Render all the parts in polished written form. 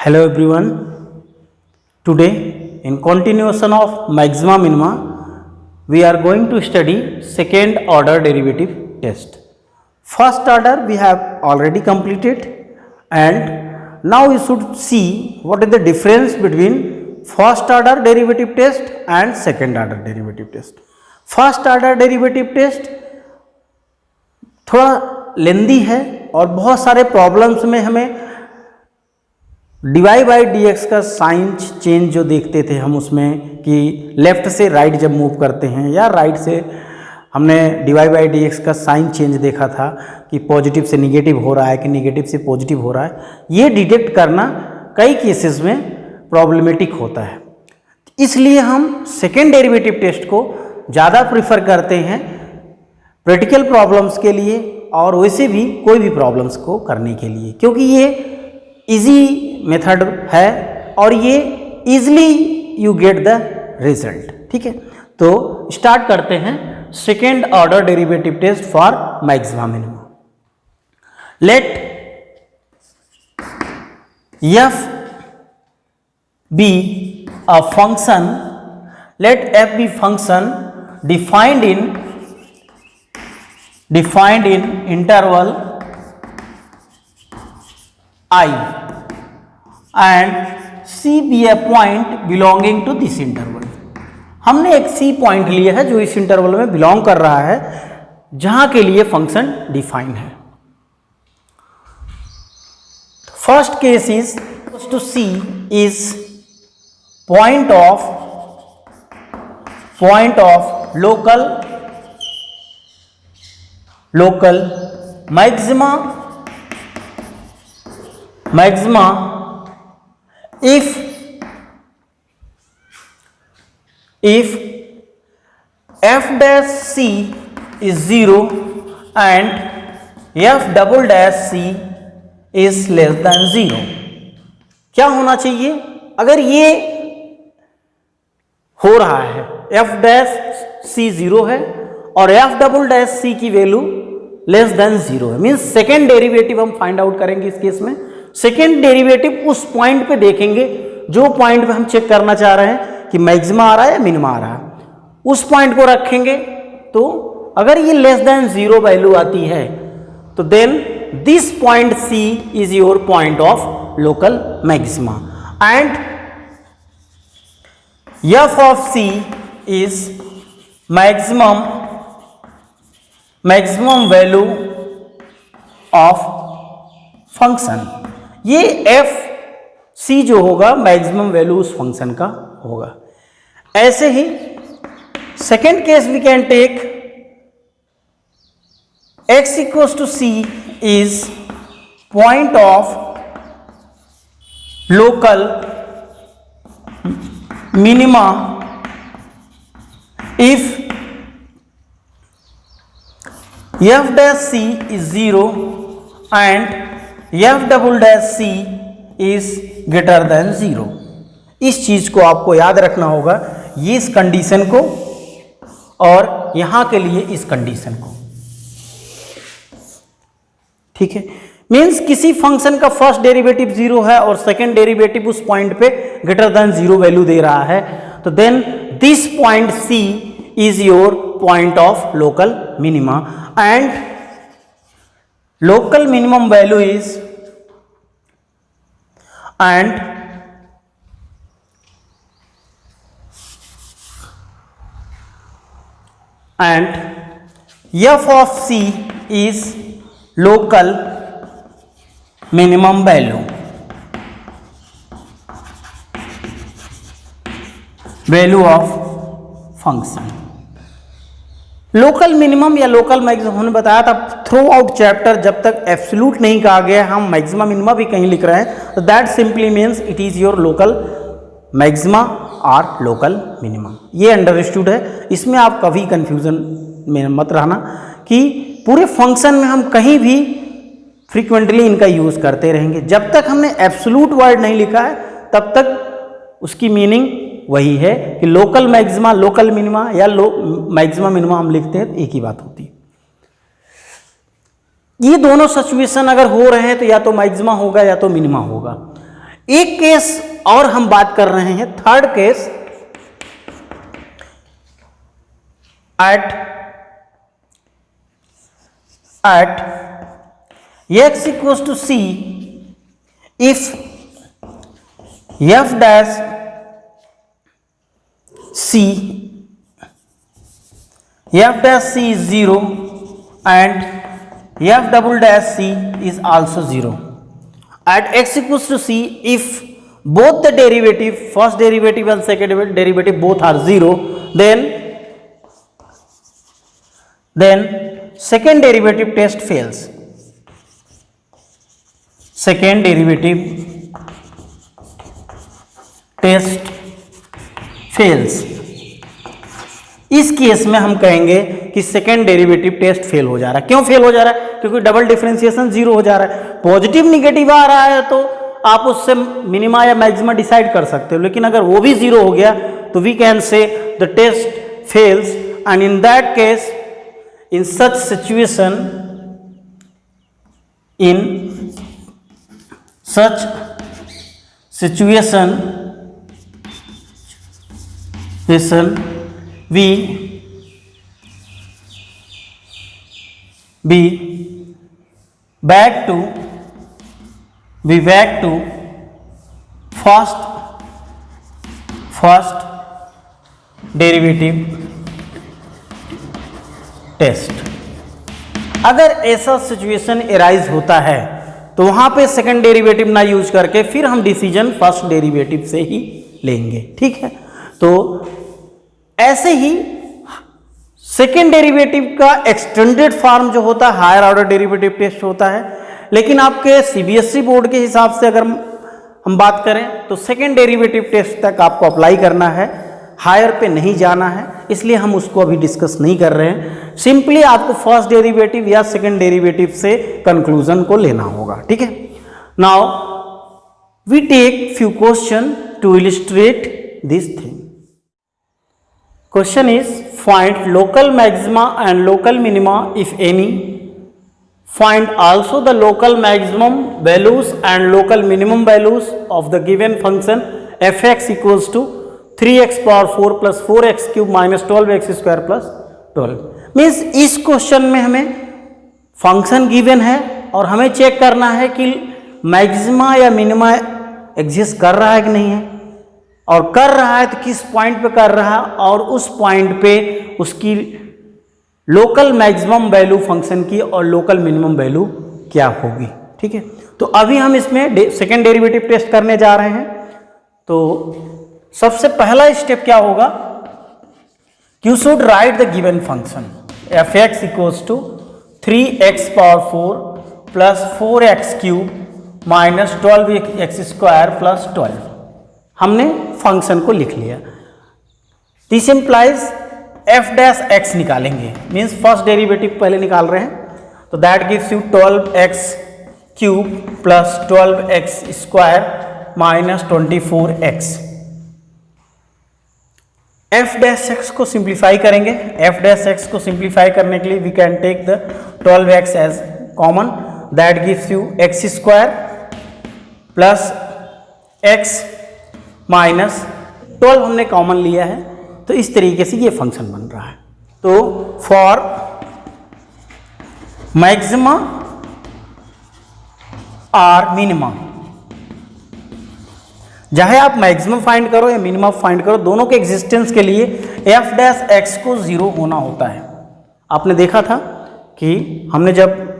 Hello everyone. Today in continuation of maxima minima we are going to study second order derivative test. First order we have already completed and now we should see what is the difference between first order derivative test and second order derivative test. First order derivative test थोड़ा लेंदी है और बहुत सारे problems में हमें D by D x का sign change जो देखते थे हम उसमें कि लेफ़्ट से राइट जब मूव करते हैं या राइट से हमने डी बाई डी एक्स का साइन चेंज देखा था कि पॉजिटिव से निगेटिव हो रहा है कि निगेटिव से पॉजिटिव हो रहा है, ये डिटेक्ट करना कई केसेस में प्रॉब्लमेटिक होता है। इसलिए हम सेकेंड डेरिवेटिव टेस्ट को ज़्यादा प्रीफर करते हैं प्रैक्टिकल प्रॉब्लम्स के लिए और वैसे भी कोई भी प्रॉब्लम्स को करने के लिए, क्योंकि ये इजी मेथड है और ये easily you get the result. ठीक है, तो स्टार्ट करते हैं second order derivative test for maxima minima. Let f be a function, let f be function defined in interval I and C be a point belonging to this interval। हमने एक C point लिया है जो इस interval में belong कर रहा है जहां के लिए फंक्शन डिफाइन है। First case is to C is point local maxima if f dash c is 0 and f double dash c is less than 0। क्या होना चाहिए अगर ये हो रहा है, f dash c 0 है और f डबल डैश c की वैल्यू लेस देन 0 है, मीन्स सेकेंड डेरिवेटिव हम फाइंड आउट करेंगे। इस केस में सेकेंड डेरिवेटिव उस पॉइंट पे देखेंगे जो पॉइंट पे हम चेक करना चाह रहे हैं कि मैक्सिमा आ रहा है या मिनिमा आ रहा है, उस पॉइंट को रखेंगे। तो अगर ये लेस देन 0 वैल्यू आती है तो then this point C is your point of local maxima and f ऑफ C is maximum value of function. ये एफ सी जो होगा मैक्सिमम वैल्यू उस फंक्शन का होगा। ऐसे ही second case we can take x equals to c is point of local minima if f dash c is 0 and f double dash c is greater than 0। इस चीज को आपको याद रखना होगा, ये इस कंडीशन को और यहां के लिए इस कंडीशन को। ठीक है, मींस किसी फंक्शन का फर्स्ट डेरिवेटिव 0 है और सेकेंड डेरिवेटिव उस पॉइंट पे ग्रेटर देन 0 वैल्यू दे रहा है, तो then this point c is your point of local minima and local minimum value is and f of c is local minimum value of function। Local minimum या local maximum हमने बताया था through out chapter, जब तक absolute नहीं कहा गया हम मैक्सिमा मिनिमा भी कहीं लिख रहे हैं तो that simply means it is your local maxima और लोकल मिनिमा। ये अंडरस्टूड है, इसमें आप कभी कंफ्यूजन में मत रहना कि पूरे फंक्शन में हम कहीं भी फ्रीक्वेंटली इनका यूज करते रहेंगे। जब तक हमने एब्सोल्यूट वर्ड नहीं लिखा है तब तक उसकी मीनिंग वही है कि लोकल मैक्सिमा लोकल मिनिमा या मैक्सिमा मिनिमा हम लिखते हैं तो एक ही बात होती है। ये दोनों सिचुएशन अगर हो रहे हैं तो या तो मैक्सिमा होगा या तो मिनिमा होगा। एक केस और हम बात कर रहे हैं, third case, at x equals to c if f dash c is 0 and f double dash c is also 0. At x equals to c, if both the derivative, first derivative and second derivative both are 0, then second derivative test fails. Second derivative test fails. इस case में हम कहेंगे कि second derivative test fail हो जा रहा है। क्यों फेल हो जा रहा है? क्योंकि डबल डिफरेंशिएशन जीरो हो जा रहा है। पॉजिटिव निगेटिव आ रहा है तो आप उससे मिनिमा या मैक्सिमा डिसाइड कर सकते हो, लेकिन अगर वो भी जीरो हो गया तो we can say the test fails, and in that case, in such situation we back to first derivative test. अगर ऐसा सिचुएशन एराइज होता है तो वहां पे सेकंड डेरिवेटिव ना यूज करके फिर हम डिसीजन फर्स्ट डेरिवेटिव से ही लेंगे, ठीक है। तो ऐसे ही सेकंड डेरिवेटिव का एक्सटेंडेड फॉर्म जो होता है हायर ऑर्डर डेरिवेटिव टेस्ट होता है, लेकिन आपके सीबीएसई बोर्ड के हिसाब से अगर हम बात करें तो सेकंड डेरिवेटिव टेस्ट तक आपको अप्लाई करना है, हायर पे नहीं जाना है, इसलिए हम उसको अभी डिस्कस नहीं कर रहे हैं। सिंपली आपको फर्स्ट डेरिवेटिव या सेकंड डेरिवेटिव से कंक्लूजन को लेना होगा, ठीक है। Now we take few question to illustrate this thing. Question is find local maxima and local minima if any, find also the local maximum values and local minimum values of the given function f x equals to 3x power 4 plus 4x cube minus 12x square plus 12। Means इस question में हमें function given है और हमें check करना है कि maxima या मिनिमा एग्जिस्ट कर रहा है कि नहीं है, और कर रहा है तो किस पॉइंट पे कर रहा है, और उस पॉइंट पे उसकी लोकल मैक्सिमम वैल्यू फंक्शन की और लोकल मिनिमम वैल्यू क्या होगी, ठीक है। तो अभी हम इसमें सेकेंड डेरिवेटिव टेस्ट करने जा रहे हैं। तो सबसे पहला स्टेप क्या होगा, you should write the given function f x equals to 3x power 4 plus 4x cube minus 12x square plus 12। हमने फंक्शन को लिख लिया। This implies f dash x निकालेंगे, मीन्स फर्स्ट डेरिवेटिव पहले निकाल रहे हैं, तो that gives you 12x cube plus 12x square minus 24x। F dash x को सिंप्लीफाई करेंगे। एफ डैश एक्स को सिंप्लीफाई करने के लिए we can take the 12x as common, that gives you x square plus x minus 12 हमने common लिया है, तो इस तरीके से ये फंक्शन बन रहा है। तो फॉर मैक्सिमा और मिनिमा, चाहे आप मैक्सिमम फाइंड करो या मिनिमम फाइंड करो, दोनों के एग्जिस्टेंस के लिए एफ डैश एक्स को जीरो होना होता है। आपने देखा था कि हमने जब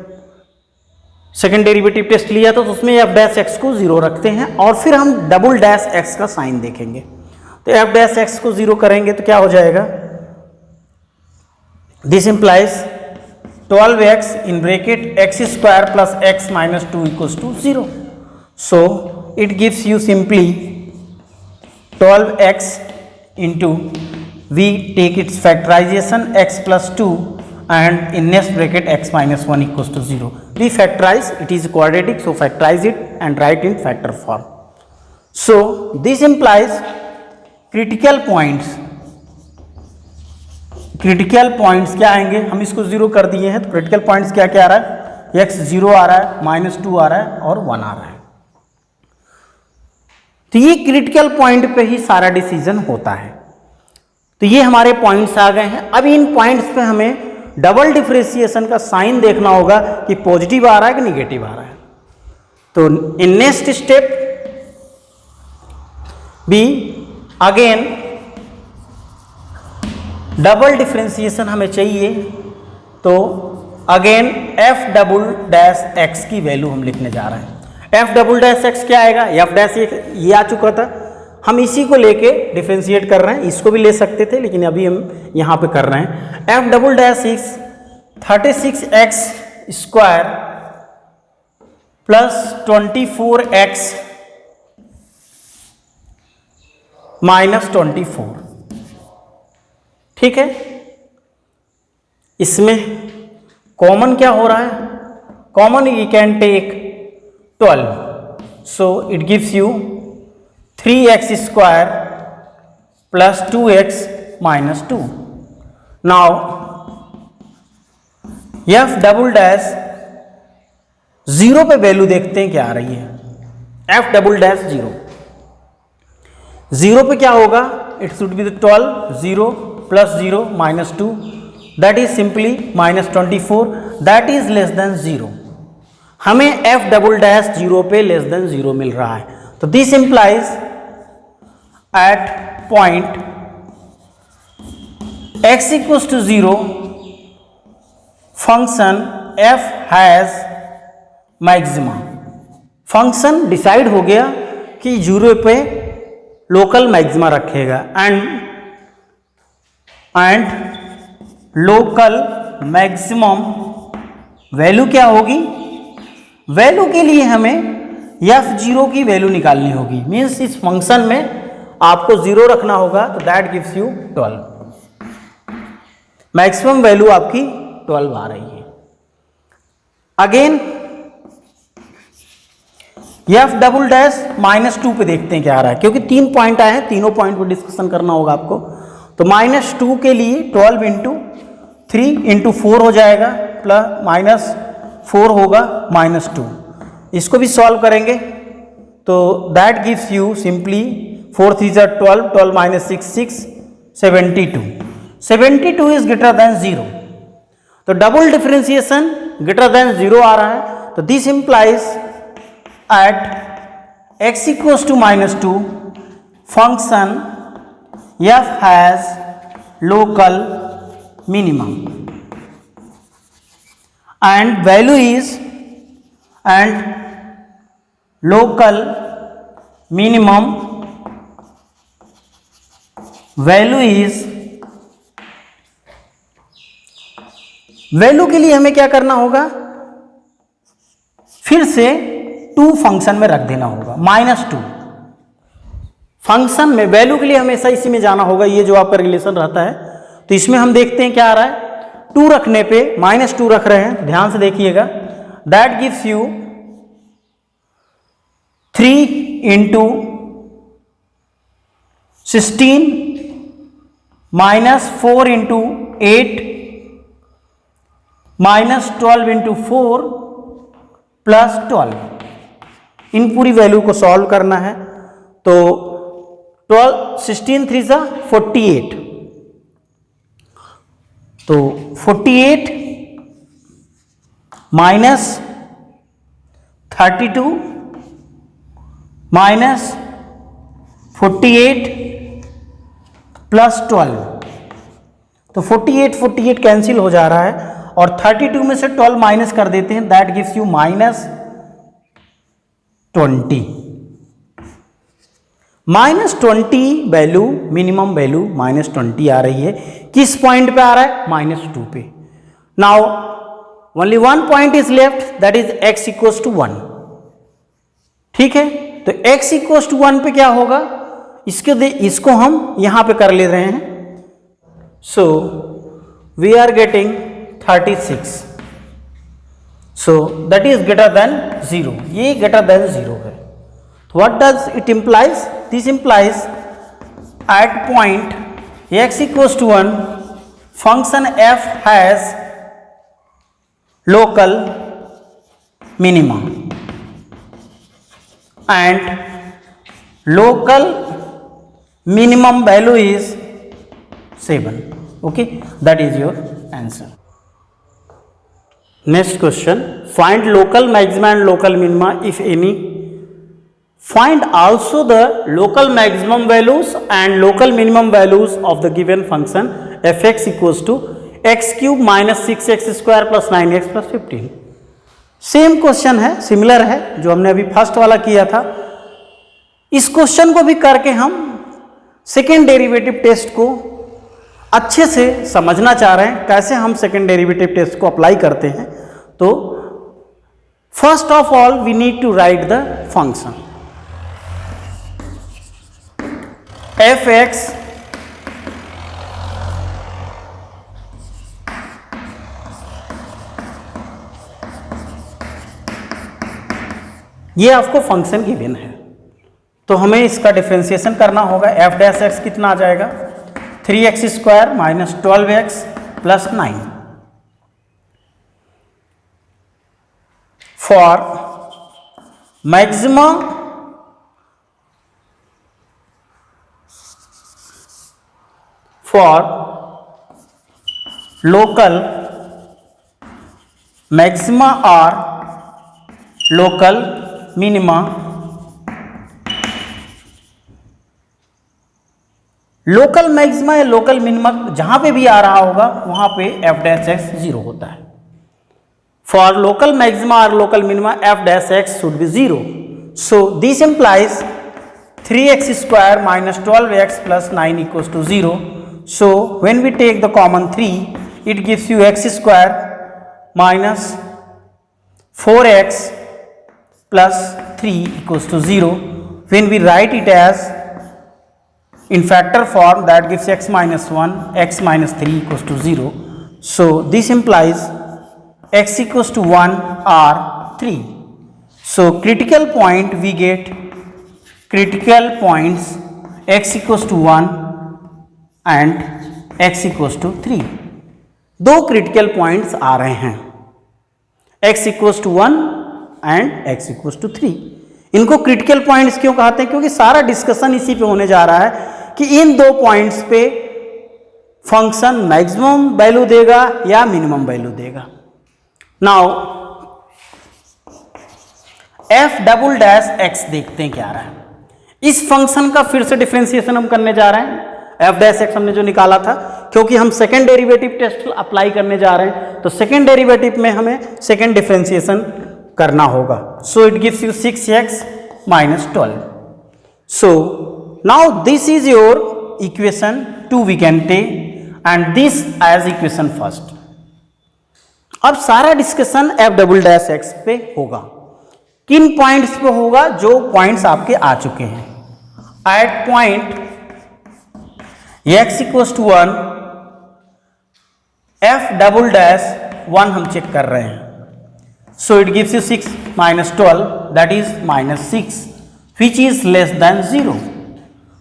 सेकेंड डेरिवेटिव टेस्ट लिया था तो उसमें एफ डैश एक्स को जीरो रखते हैं और फिर हम डबल डैश एक्स का साइन देखेंगे। तो एफ डैश एक्स को जीरो करेंगे तो क्या हो जाएगा, this implies 12x in bracket x square plus x minus 2 equals to 0। So it gives you simply 12x into, we take its factorization x plus 2 and in next bracket x minus 1 equals to 0. We factorize, it is quadratic, so factorize it and write in factor form. So this implies critical points क्या आएंगे, हम इसको 0 कर दिए हैं, तो critical points क्या क्या आ रहा है, x 0 आ रहा है, -2 आ रहा है और 1 आ रहा है। तो ये क्रिटिकल पॉइंट पे ही सारा डिसीजन होता है। तो ये हमारे पॉइंट्स आ गए हैं। अब इन पॉइंट्स पे हमें डबल डिफरेंशिएशन का साइन देखना होगा कि पॉजिटिव आ रहा है कि निगेटिव आ रहा है। तो in next step we again double differentiation हमें चाहिए, तो again f double dash x की वैल्यू हम लिखने जा रहे हैं। एफ डबल डैश एक्स क्या आएगा, एफ डैश ये आ चुका था, हम इसी को लेके डिफरेंशिएट कर रहे हैं। इसको भी ले सकते थे लेकिन अभी हम यहाँ पे कर रहे हैं। F double dash is 36x square plus 24x minus 24। ठीक है, इसमें कॉमन क्या हो रहा है, common you can take 12, so it gives you 3x square plus 2x minus 2। Now f double dash zero पे वैल्यू देखते हैं क्या आ रही है। एफ डबल डैश जीरो पे क्या होगा, it should be 12, 0 plus 0 minus 2, that is simply minus 24, that is less than 0। हमें एफ डबल डैश जीरो पे लेस देन 0 मिल रहा है। तो this implies at point x equals to 0 function f has maxima. Function decide हो गया कि 0 पे लोकल मैक्सिमा रखेगा एंड लोकल मैक्सिमम वैल्यू क्या होगी, वैल्यू के लिए हमें f0 की वैल्यू निकालनी होगी। मीन्स इस फंक्शन में आपको 0 रखना होगा, तो that gives you 12। Maximum value आपकी 12 आ रही है। Again f double dash minus 2 पे देखते हैं क्या आ रहा है, क्योंकि 3 पॉइंट आए हैं, तीनों पॉइंट पर डिस्कशन करना होगा आपको। तो माइनस 2 के लिए 12 इंटू 3 इंटू 4 हो जाएगा, प्लस माइनस 4 होगा माइनस 2। इसको भी सॉल्व करेंगे तो दैट गिव्स यू सिंपली 4 3 जा 12, 12 माइनस 6 6, 72। 72 is greater than 0। तो डबल डिफरेंशिएशन ग्रेटर देन 0 आ रहा है। तो this implies at x equals to minus 2 function f has local minimum and value is and local minimum value is, value के लिए हमें क्या करना होगा, फिर से 2 फंक्शन में रख देना होगा, -2 फंक्शन में। वैल्यू के लिए हमेशा इसी में जाना होगा, ये जो आपका रिलेशन रहता है। तो इसमें हम देखते हैं क्या आ रहा है, 2 रखने पे -2 रख रहे हैं, ध्यान से देखिएगा। That gives you 3 into 16 minus 4 into 8 minus 12 into 4 plus 12। इन पूरी वैल्यू को सॉल्व करना है। तो 12 16 3 जा 48, तो 48 माइनस 32 माइनस 48 प्लस 12। तो 48 कैंसिल हो जा रहा है और 32 में से 12 माइनस कर देते हैं, that gives you minus 20। -20 value, minimum value -20 आ रही है। किस पॉइंट पे आ रहा है, -2 पे। Now only one point is left, that is x equals to 1। ठीक है, तो x इक्वल्स टू 1 पे क्या होगा, इसको हम यहां पे कर ले रहे हैं। So we are getting 36, so that is greater than 0। ये ग्रेटर देन 0 है। तो what does it implies, this implies at point x equals to 1 function f has local minimum and local minimum value is 7. Okay, that is your answer. Next question, find local maxima and local minima if any. Find also the local maximum values and local minimum values of the given function fx equals to x cube minus 6x square plus 9x plus 15. Same question है, similar है जो हमने अभी first वाला किया था. इस question को भी करके हम सेकेंड डेरिवेटिव टेस्ट को अच्छे से समझना चाह रहे हैं, कैसे हम सेकेंड डेरिवेटिव टेस्ट को अप्लाई करते हैं. तो first of all we need to write the function f x ये आपको फंक्शन गिवन है, तो हमें इसका डिफरेंशिएशन करना होगा. एफ डैश एक्स कितना आ जाएगा, 3x square minus 12x plus 9. For maxima for local maxima और लोकल मिनिमा लोकल मैक्सिमा या लोकल मिनिमा जहां पे भी आ रहा होगा वहां पे एफ डैश एक्स 0 होता है. फॉर लोकल मैक्सिमा और local minima f dash x should be 0. So this implies 3x square minus 12x plus 9 equals to 0. So when we take the common 3 it gives you x square minus 4x plus 3 equals to 0. When we write it as in factor form, that gives x minus 1, x minus 3 equals to 0. So this implies x equals to 1 or 3. So critical point we get critical points x equals to 1 and x equals to 3. दो critical points आ रहे हैं, x equals to 1 and x equals to 3. इनको critical points क्यों कहते हैं, क्योंकि सारा discussion इसी पे होने जा रहा है कि इन दो पॉइंट्स पे फंक्शन मैक्सिमम वैल्यू देगा या मिनिमम वैल्यू देगा. Now f double dash x देखते हैं क्या आ रहा है. इस फंक्शन का फिर से डिफरेंशिएशन हम करने जा रहे हैं. एफ डैश एक्स हमने जो निकाला था, क्योंकि हम सेकेंड डेरिवेटिव टेस्ट अप्लाई करने जा रहे हैं, तो सेकेंड डेरिवेटिव में हमें सेकेंड डिफरेंशिएशन करना होगा. So it gives you 6x minus 12. So now this is your equation 2 we can take and this as equation first. अब सारा discussion f double dash x पे होगा. किन पॉइंट्स पे होगा, जो पॉइंट्स आपके आ चुके हैं. At point x equals to 1 f double dash 1 हम चेक कर रहे हैं. So it gives you 6 minus 12, that is minus 6, which is less than 0.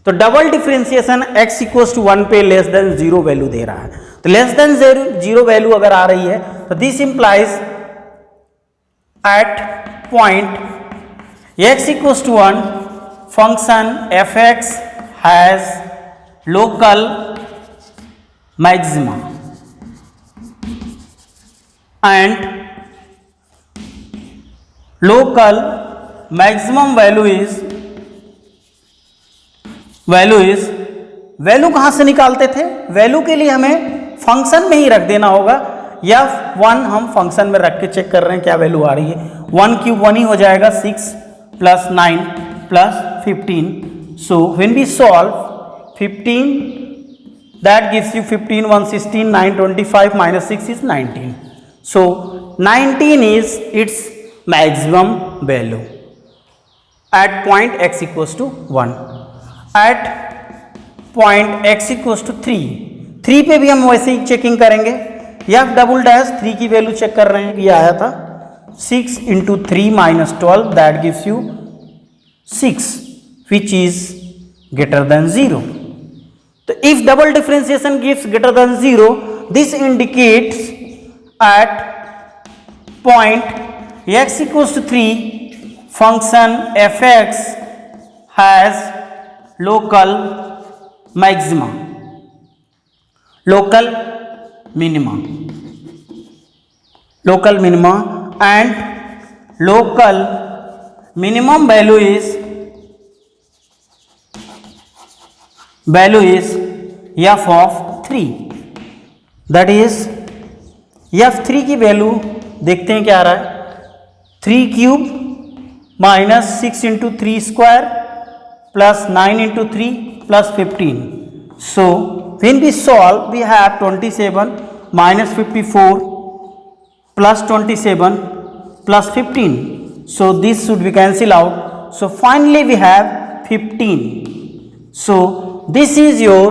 तो double differentiation x equals to 1 पे लेस देन 0 वैल्यू दे रहा है. तो लेस देन 0 वैल्यू अगर आ रही है तो this implies at point x equals to 1 function fx has local maxima and local maximum value कहां से निकालते थे, वैल्यू के लिए हमें फंक्शन में ही रख देना होगा. या 1 हम फंक्शन में रख के चेक कर रहे हैं क्या वैल्यू आ रही है. 1 क्यूब 1 ही हो जाएगा, 6 plus 9 plus 15. So when we solve 15 that gives you 15 1 16 9 25 minus 6 is 19. So 19 is it's maximum value at point x equals to 1. at point x equals to 3 पे भी हम वैसे ही चेकिंग करेंगे. एफ डबल डैश 3 की value check कर रहे हैं, ये आया था 6 into 3 minus 12 that gives you 6 which is greater than 0. तो if double differentiation gives greater than 0, this indicates at point x equals to 3 function fx has local maxima, local minima and local minimum value is f of 3, that is f3 की value देखते हैं क्या आ रहा है, 3 cube minus 6 into 3 square plus 9 into 3 plus 15. So when we solve we have 27 minus 54 plus 27 plus 15. So this should be cancel out. So finally we have 15. So this is your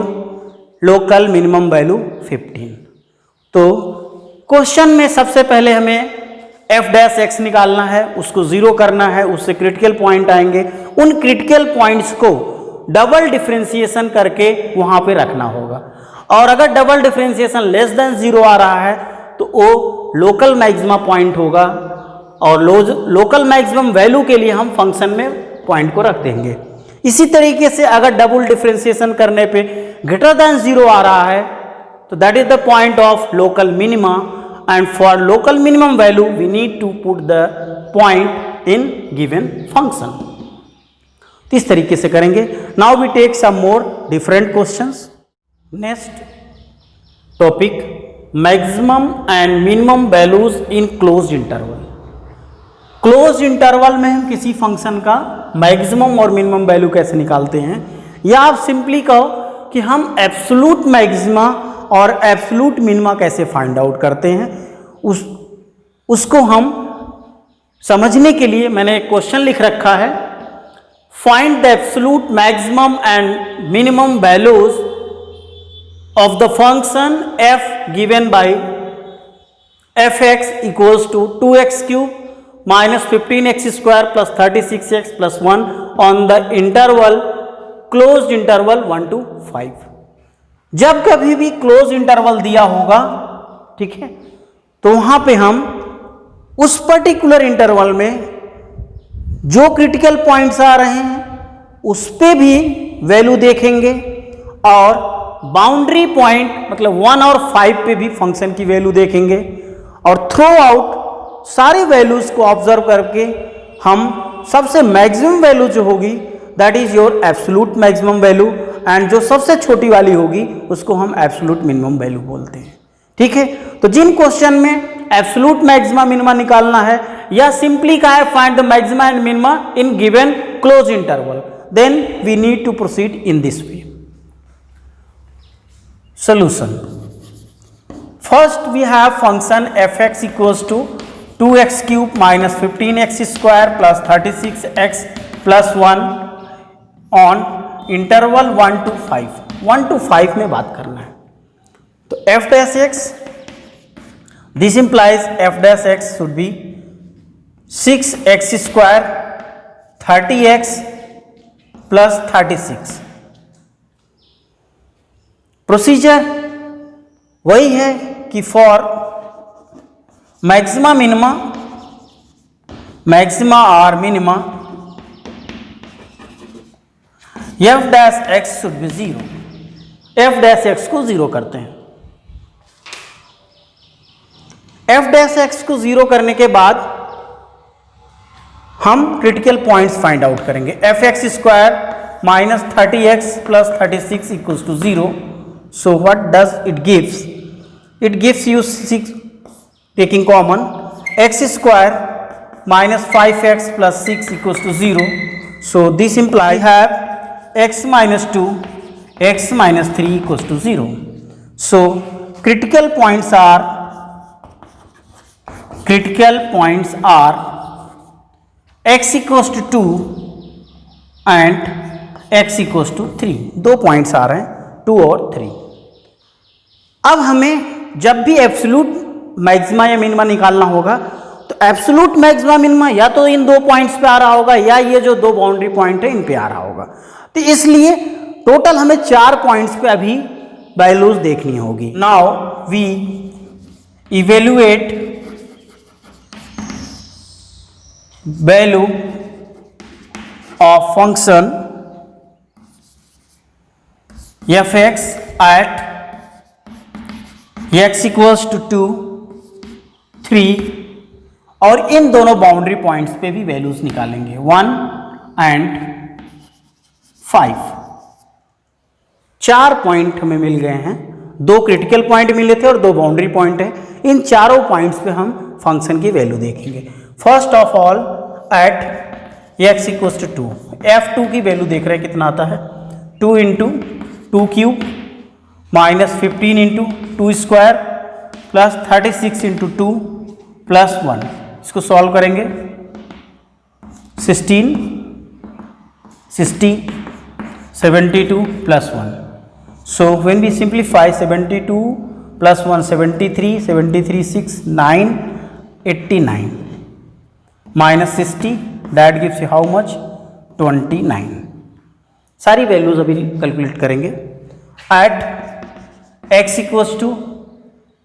local minimum value 15. तो question में सबसे पहले हमें f dash x निकालना है, उसको zero करना है, उससे क्रिटिकल पॉइंट आएंगे, उन क्रिटिकल पॉइंट्स को डबल डिफरेंशिएशन करके वहां पे रखना होगा. और अगर double differentiation less than zero आ रहा है तो वो लोकल मैक्सिमा पॉइंट होगा और लोकल मैक्सिमम वैल्यू के लिए हम फंक्शन में पॉइंट को रख देंगे. इसी तरीके से अगर डबल डिफरेंशिएशन करने पे ग्रेटर देन जीरो आ रहा है तो that is the point of local minima, and for local minimum value we need to put the point in given function. तो इस तरीके से करेंगे. Now we take some more different questions. Next topic, maximum and minimum values in closed interval. Close interval में हम किसी function का maximum और मिनिमम वैल्यू कैसे निकालते हैं, या आप सिंपली कहो कि हम एब्सोलूट मैक्सिमा और एब्सोलूट मिनिमा कैसे फाइंड आउट करते हैं, उसको हम समझने के लिए मैंने एक क्वेश्चन लिख रखा है. Find the absolute maximum and minimum values of the function f given by f(x) equals to 2x cube minus 15x square plus 36x plus 1 on the interval closed interval 1 to 5. जब कभी भी close interval दिया होगा, ठीक है, तो वहां पे हम उस पर्टिकुलर इंटरवल में जो क्रिटिकल पॉइंट्स आ रहे हैं उस पे भी वैल्यू देखेंगे और बाउंड्री पॉइंट मतलब 1 और 5 पे भी फंक्शन की वैल्यू देखेंगे और थ्रू आउट सारी वैल्यूज को ऑब्जर्व करके हम सबसे मैक्सिमम वैल्यू जो होगी that is your absolute maximum value and जो सबसे छोटी वाली होगी उसको हम एब्सोलूट मिनिमम वैल्यू बोलते हैं. ठीक है, तो जिन क्वेश्चन में एब्सोलूट मैक्सिमा मिनिमा निकालना है या सिंपली का है find the maxima and minima in given close interval, then we need to proceed in this way. Solution. First we have function f(x) equals to 2x cube minus 15x square plus 36x plus 1 on interval 1 to 5. 1 to 5 में बात करना है. तो f dash x, this implies f dash x should be 6x square 30x plus 36. Procedure वही है कि for maxima और minima f dash x should be 0. f dash x को 0 करते हैं. f डैश x को 0 करने के बाद हम क्रिटिकल पॉइंट्स फाइंड आउट करेंगे. f(x) square minus 30x plus 36 equals to 0. So what does it gives? It gives you 6 taking common x square minus 5x plus 6 equals to 0. So this imply have x minus 2 x minus 3 equals to 0. So critical points are x equals to 2 and x equals to 3. दो points आ रहे हैं 2 और 3. अब हमें जब भी absolute maxima या minima निकालना होगा तो एब्सोलूट मैक्सिमा मिनिमा या तो इन दो पॉइंट्स पे आ रहा होगा या ये जो दो बाउंड्री पॉइंट है इन पे आ रहा होगा. तो इसलिए टोटल हमें 4 पॉइंट्स पे अभी वैल्यूज देखनी होगी. Now we evaluate value of function f x at x equals to 2, 3 और इन दोनों बाउंड्री पॉइंट्स पे भी वैल्यूज निकालेंगे 1 एंड 5। 4 पॉइंट हमें मिल गए हैं, 2 क्रिटिकल पॉइंट मिले थे और 2 बाउंड्री पॉइंट है। इन चारों पॉइंट्स पे हम फंक्शन की वैल्यू देखेंगे। First of all at x equals to 2, f2 की वैल्यू देख रहे हैं कितना आता है, 2 into 2 cube minus 15 into 2 square plus 36 into 2 plus 1। इसको सॉल्व करेंगे 16, 60, 72 plus 1। So when we simplify 72 plus 1 73, 73 6 9 89 minus 60 that gives you how much 29। सारी वैल्यूज अभी कैलकुलेट करेंगे। एट x इक्वल्स टू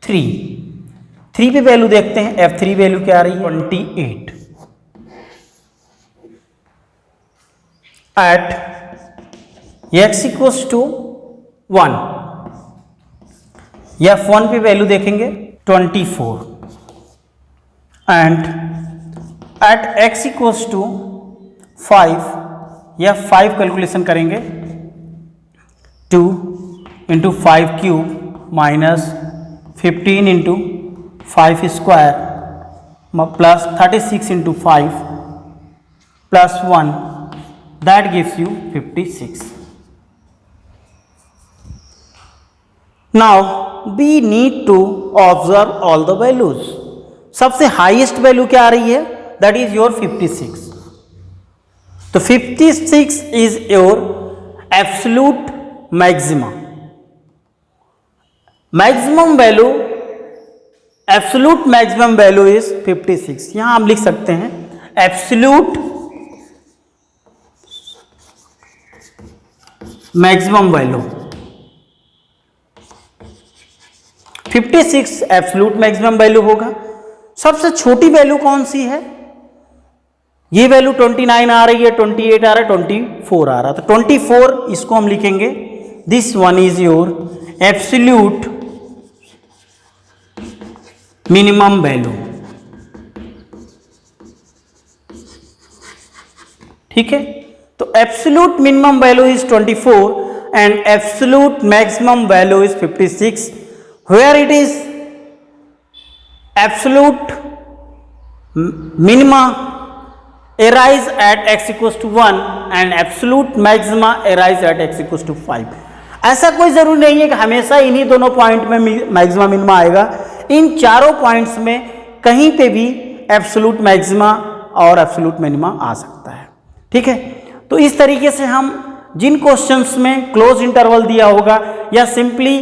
3 पे वैल्यू देखते हैं, f3 वैल्यू क्या आ रही है 28। Eight x equals to 1, f1 पे वैल्यू देखेंगे 24 and at x equals to 5, f5 calculation करेंगे 2 into 5 cube minus 15 into 5 square plus 36 into 5 plus 1 that gives you 56। Now we need to observe all the values। सबसे highest value क्या आ रही है, that is your 56। तो 56 is your absolute maximum. Maximum value, absolute maximum value is 56। यहां हम लिख सकते हैं absolute maximum value 56 absolute maximum value होगा। सबसे छोटी वैल्यू कौन सी है, ये वैल्यू 29 आ रही है, 28 आ रहा है, 24 आ रहा है। तो 24 इसको हम लिखेंगे this one is your absolute minimum value. ठीक है, तो absolute minimum value is 24 and absolute maximum value is 56। Where it is absolute minima arise at x equals to 1 and absolute maxima arise at x equals to 5। ऐसा कोई जरूरी नहीं है कि हमेशा इन्हीं दोनों पॉइंट में मैक्सिमा मिनिमा आएगा। इन चारों पॉइंट्स में कहीं पे भी एब्सोल्यूट मैक्सिमा और एब्सोल्यूट मिनिमा आ सकता है। ठीक है, तो इस तरीके से हम जिन क्वेश्चंस में क्लोज इंटरवल दिया होगा या simply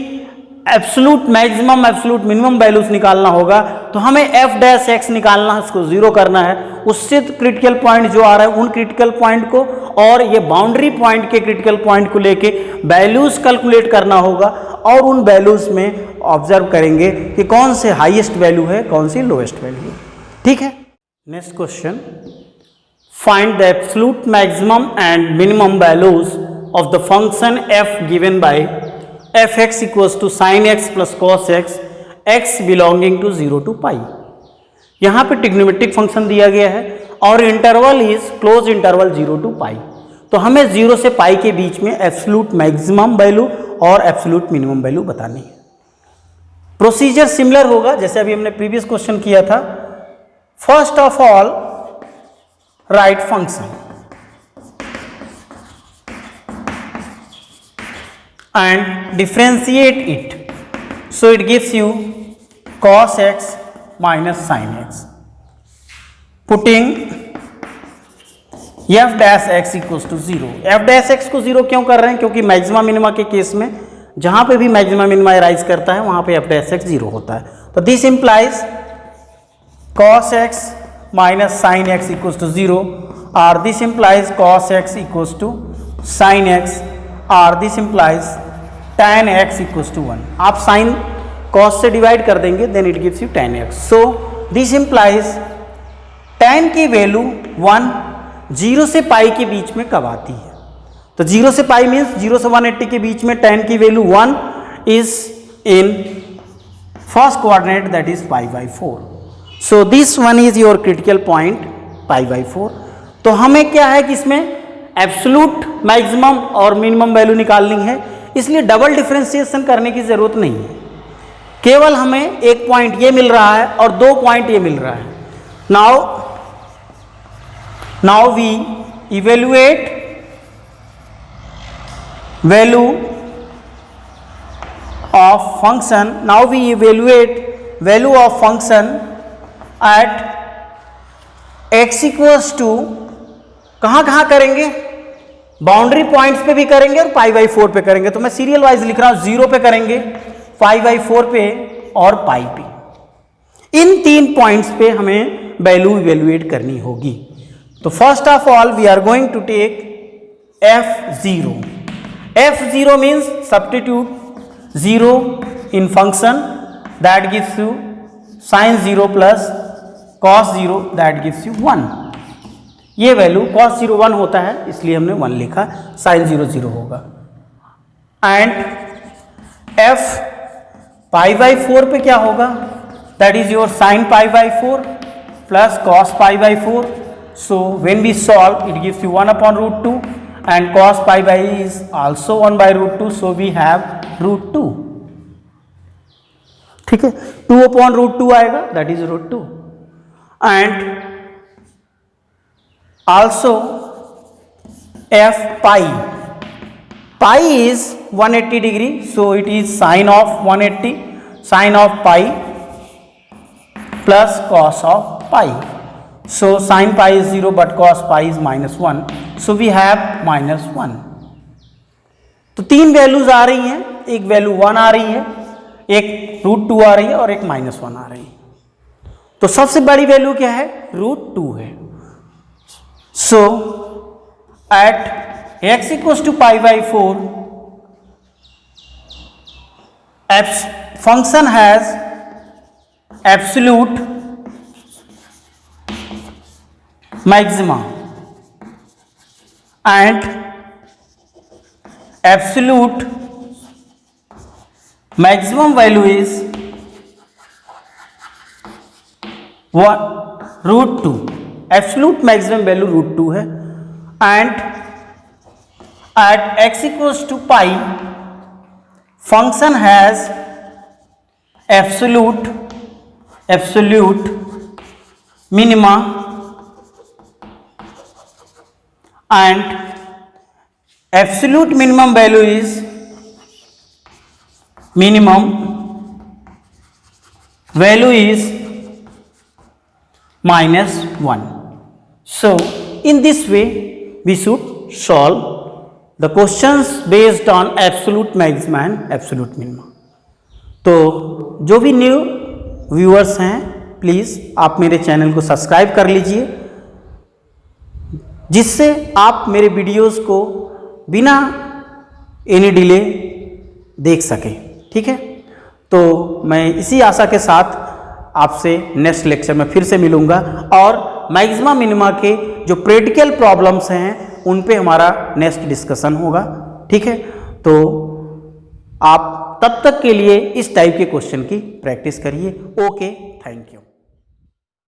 absolute maximum absolute minimum values निकालना होगा, तो हमें f डैश x निकालना है, उसको 0 करना है। उससे क्रिटिकल पॉइंट जो आ रहा है उन क्रिटिकल पॉइंट को और ये बाउंड्री पॉइंट के क्रिटिकल पॉइंट को लेके वैल्यूज कैलकुलेट करना होगा और उन वैल्यूज में ऑब्जर्व करेंगे कि कौन से हाईएस्ट वैल्यू है, कौन सी लोएस्ट वैल्यू है। ठीक है, next question, find the absolute maximum and minimum values of the function f given by f x equals to sine x plus cos x, x belonging to 0 to pi. यहां पे trigonometric function दिया गया है और interval is close interval 0 to pi. तो हमें 0 से pi के बीच में एब्सोल्यूट मैक्सिमम वैल्यू और एब्सोल्यूट मिनिमम वैल्यू बतानी है। प्रोसीजर सिमिलर होगा जैसे अभी हमने प्रीवियस क्वेश्चन किया था। First of all right function and differentiate it, so it gives you cos x minus sin x, putting f dash x equals to 0। f dash x को 0 क्यों कर रहे हैं, क्योंकि मैक्सिमा मिनिमा के केस में जहां पे भी मैक्सिमा मिनिमा राइज करता है वहां पे f dash x 0 होता है। तो this implies cos x minus sin x equals to 0 or this implies cos x equals to sin x or this implies tan x equals to 1। आप sin cos से divide कर देंगे then it gives you tan x। So this implies tan की value 1 0 से pi के बीच में कब आती है, तो 0 से पाई मीन्स 0 से 180 के बीच में tan की value 1 is in first coordinate, that is pi by 4. So this one is your critical point pi by 4. तो हमें क्या है कि इसमें एब्सोल्यूट मैक्सिमम और मिनिमम वैल्यू निकालनी है, इसलिए डबल डिफरेंशिएशन करने की जरूरत नहीं है. केवल हमें एक पॉइंट ये मिल रहा है और दो पॉइंट ये मिल रहा है. Now we evaluate value of function. Now we evaluate value of function at x equals to, कहाँ करेंगे, बाउंड्री पॉइंट्स पे भी करेंगे और पाई बाई 4 पे करेंगे. तो मैं सीरियल वाइज लिख रहा हूं, 0 पे करेंगे, पाई बाई 4 पे और पाई पे. इन 3 पॉइंट्स पे हमें वैल्यू इवेल्युएट करनी होगी. तो first of all we are going to take f0. f0 means substitute 0 in function, that gives you sin 0 plus cos 0, that gives you 1. ये वैल्यू cos 0 1 होता है, इसलिए हमने 1 लिखा, sin 0 0 होगा. एंड f पाई बाई 4 पे क्या होगा, that is your sin pi by 4 plus cos pi by 4. So when we solve it gives you 1 upon root 2 and cos pi by is also 1 by root 2, so we have root 2. ठीक है, 2 upon root 2 आएगा, that is root 2. And also f pi is 180 degree, so it is sine of 180, sine of pi plus cos of pi. So sine pi is 0 but cos pi is -1, so we have -1. तो 3 values आ रही हैं, एक value 1 आ रही है, एक root 2 आ रही है और एक -1 आ रही है. तो सबसे बड़ी वैल्यू क्या है, रूट 2 है. So at x equals to pi by 4, function has absolute maxima and absolute maximum value is root 2. Absolute maximum value root 2 है. And at x equals to pi function has absolute minima and absolute minimum value is -1. So in this way we should solve the questions based on absolute maximum and absolute minimum. तो जो भी new viewers हैं, please आप मेरे channel को subscribe कर लीजिए, जिससे आप मेरे वीडियोस को बिना एनी डिले देख सकें. ठीक है, तो मैं इसी आशा के साथ आपसे नेक्स्ट लेक्चर में फिर से मिलूंगा और मैक्सिमा मिनिमा के जो प्रैक्टिकल प्रॉब्लम्स हैं उन पे हमारा नेक्स्ट डिस्कशन होगा. ठीक है, तो आप तब तक के लिए इस टाइप के क्वेश्चन की प्रैक्टिस करिए. Okay, thank you.